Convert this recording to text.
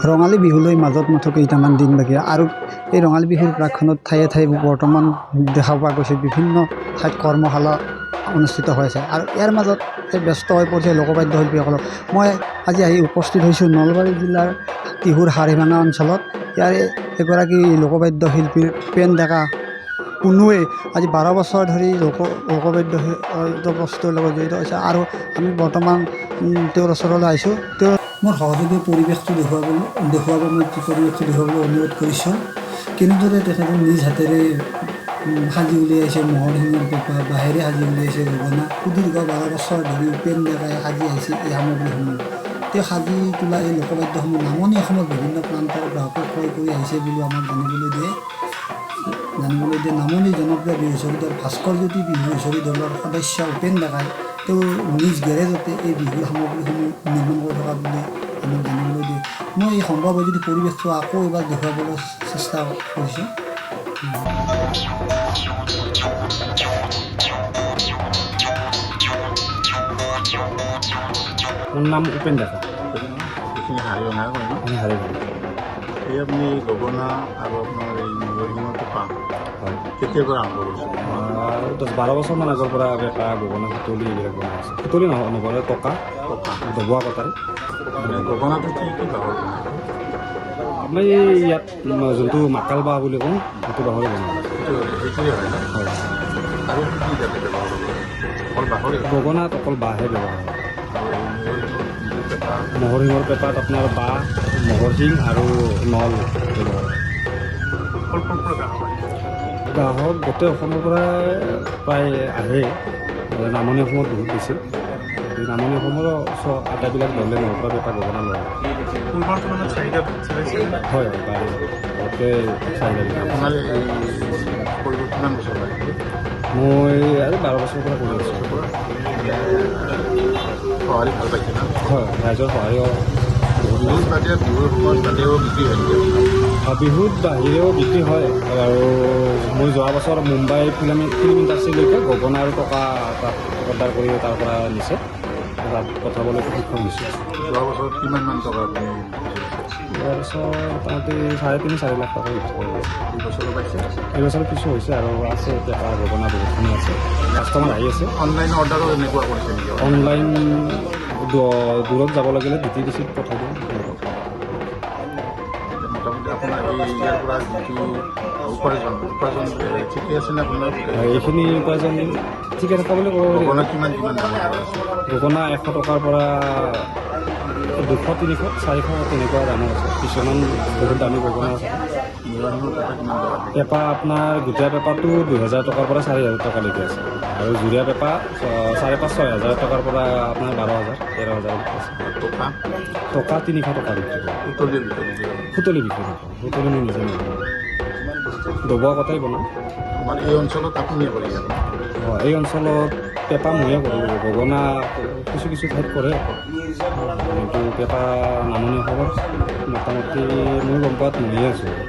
ৰঙালী বিহুলৈ মাজত মাত্ৰ কেইটামান দিন বাকী আৰু এই ৰঙালী বিহুৰ প্ৰাকখনত ঠায়ে ঠায়ে বৰ্তমান দেখা পোৱা গৈছে বিভিন্ন ঠাইত কৰ্মশালা অনুষ্ঠিত হৈ আছে আৰু ইয়াৰ মাজত ব্যস্ত হৈ পৰিছে লোকবাদ্য শিল্পীসকলক। মই আজি আহি উপস্থিত হৈছোঁ নলবাৰী জিলাৰ তিহুৰ হাৰিভাঙা অঞ্চলত। ইয়াৰে এগৰাকী লোকবাদ্য শিল্পীৰ পেন ডেকা পুনুৱে আজি 12 বছৰ ধৰি লোকবাদ্য বস্তুৰ লগত জড়িত হৈছে আৰু আমি বৰ্তমান তেওঁৰ ওচৰলৈ আহিছোঁ। তেওঁৰ মোৰ সহযোগী পৰিৱেশটো দেখুৱাব মই পৰিৱেশটো দেখুৱাবলৈ অনুৰোধ কৰিছোঁ। কেনেদৰে তেখেতে নিজ হাতেৰে সাজি উলিয়াইছে মহৰ শিঙৰ পেঁপা, বাঁহেৰে সাজি উলিয়াইছে গগনা। সুদীৰ্ঘ 12 বছৰ ধৰি পেন ডেকাই সাজি আহিছে এই সামগ্ৰীসমূহ। তেওঁ সাজি তোলা এই লোকবাদ্যসমূহ নামনি অসমৰ বিভিন্ন প্ৰান্তৰ গ্ৰাহকে ক্ৰয় কৰি আহিছে বুলি আমাক জানিবলৈ দিয়ে। নামনি জনপ্ৰিয় বিহু হুঁচৰি দল ভাস্কৰজ্যোতি বিহু হুঁচৰি দলৰ সদস্য উপেন ডেকাই তেওঁ নিজ গেৰেজতে এই বিহুৰ সামগ্ৰীসমূহ নিৰ্মাণ কৰি থকা বুলি আমাক জানিবলৈ দিয়ে। মই এই সম্ভৱ হয় যদি পৰিৱেশটো আকৌ এবাৰ দেখুৱাবলৈ চেষ্টা কৰিছোঁ। মোৰ নাম উপেন ডেকা। এই আপুনি গগনা আৰু আপোনাৰ এই মহৰ পেঁপা হয়, কেতিয়াৰ পৰা আৰম্ভ কৰিছে? 10-12 বছৰমান আগৰ পৰা পেঁপা গগনা সুতলি এইবিলাক বনাই আছে। সুতলি নবনায় টকা দবোৱা কটাৰী। মানে গগনাটো কি কি বাহৰ বনায়? আমি ইয়াত যোনটো মাকাল বাঁহ বুলি কওঁ সেইটো বাঁহৰে বনাওঁ। সেইটোৱে হয় ন? হয়, আৰু কি যাতে ব্যৱহাৰ কৰিব? অকল বাঁহৰে? গগনাত অকল বাঁহে ব্যৱহাৰ হয়। আৰু মহৰ শিঙৰ পেঁপাত আপোনাৰ বাঁহ, মহৰ শিং আৰু নল ব্যৱহাৰ হয়। গ্ৰাহক গোটেই অসমৰ পৰা প্ৰায় আহে। নামনি অসমত বহুত বেছি। নামনি অসমৰ আটাইবিলাক দলে নহৰ পৰা পেঁপা গগনা লয়। পূৰ্বৰ তুলনাত চাহিদা হয়, বাঢ়ি গোটেই চাহিদাবিলাক। আপোনাৰ এই কৰিব কিমান বছৰ লাগে? মই আজি 12 বছৰৰ পৰা কৰি আছোঁ। সঁহাৰি ভাল পাইছে ন? হয়, ৰাইজৰ সহায়ো বিহুৰ বাহিৰে বিহুৰ সময়ত বাহিৰেও বিক্ৰী হয় নেকি? বিহুত বাহিৰেও বিক্ৰী হয় আৰু মই যোৱা বছৰ মুম্বাই ফিল্ম ইণ্ডাষ্ট্ৰীলৈকে গগনা আৰু টকা তাত অৰ্ডাৰ কৰি তাৰ পৰা নিছে, তাত পঠাবলৈ সক্ষম হৈছোঁ। যোৱা বছৰত কিমানমান টকা আপুনি? যোৱা বছৰ মোটামুটি 3.5-4 লাখ টকা বিক্ৰী কৰি আছে। এই বছৰো পাইছে? এইবছৰ কিছু হৈছে আৰু আছে পেঁপা গগনা বহুতখিনি আছে, কাষ্টমাৰ আহি আছে। অনলাইন অৰ্ডাৰো এনেকুৱা কৰিছে নেকি? অনলাইন দূৰত যাব লাগিলে DTDCত পঠাই দিওঁ। মোটামুটি আপোনাৰ এই ইয়াৰ পৰা যিটো উপাৰ্জন ঠিকে আছে নে আপোনাৰ? এইখিনি উপাৰ্জন ঠিকে থকা বুলি ক'ব পাৰি। গগনা কিমান দামৰ আছে? গগনা 100 টকাৰ পৰা 200-300-400 তেনেকুৱা দামৰ আছে। কিছুমান বহুত দামী গগনা আছে। পেঁপা আপোনাৰ গোটীয়া পেঁপাটো 2000 টকাৰ পৰা 4000 টকালৈকে আছে আৰু জুৰীয়া পেঁপা 5,500-6,000 টকাৰ পৰা আপোনাৰ 12,000-13,000 আছে। টকা 300 টকা বিক্ৰী কৰোঁ। সুতলি বিক্ৰী নকৰোঁ, সুতলি মই নিজে নবনাওঁ, দবোৱা কটাই বনাওঁ। এই অঞ্চলত আপুনি কৰি আছে? এই অঞ্চলত পেঁপা ময়ে কৰোঁ, গগনা কিছু ঠাইত কৰে, কিন্তু পেঁপা নামনি অসমত মোটামুটি মই গম পোৱাত ময়ে আছোঁ।